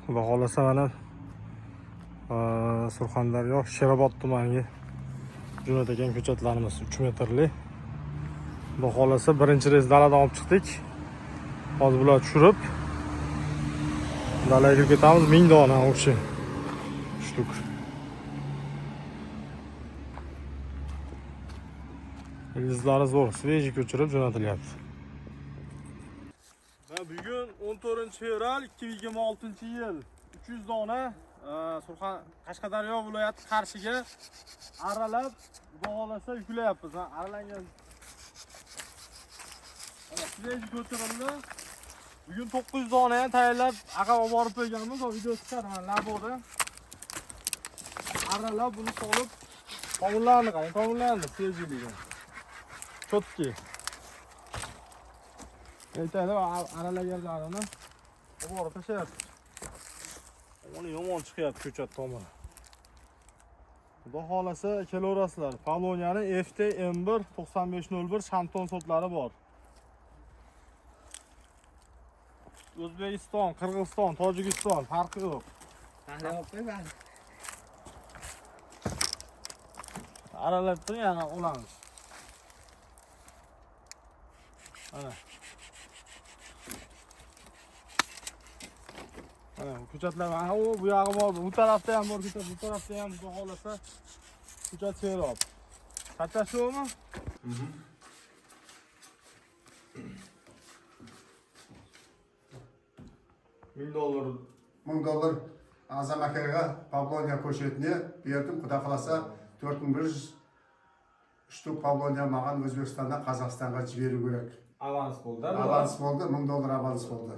Xudo xolasa mana Surxondaryo Sherobod tumaniga jo'natagan ko'chatlarimiz 3 metrli. Xudo xolasa birinchi reys daladan olib chiqdik. Hozir bular tushirib dalaga ketamiz. 1000 dona o'xshi shtuk. Izlari zo'r, svejiy ko'chirib jo'natilyapti. Bugun 14-fevral 2026-yil 300 dona Qashqadaryo viloyati Qarshiga aralab, xudo xolasa yuklayapmiz. Aralangan svejiy ko'chirildi. Bugun 900 dona ham tayyorlab, aqab olib borib qo'yganmiz. O video chiqadi mana laboda. Aralab buni solib, qovunlarni svejiyligiga. Chotki. Aytadi, aralaganlarini olib tashlayapti. Mana yomon chiqyapti ko'chat tomoni. Xudo xolasa kelaverasizlar. Poloniyaning FT M1 9501 Shanton sotlari bor. O'zbekiston, Qirg'iziston, Tojikiston farqi yo'q. Aralab turing, yana olamiz. Mana. Mana ko'chatlar mana bu yog'i bor, bu tarafda ham bor ko'chat, bu tarafda ham xudo xolasa ko'chat serob. Qachashuvmi? $1000 Azam akaga Pobloniya ko'chatini berdim. Xudo xolasa 4100 shtuk Pobloniya ma'an O'zbekistondan Qozog'istonga jiberish kerak. Avans bo'ldi. Avans bo'ldi, $1000 avans bo'ldi.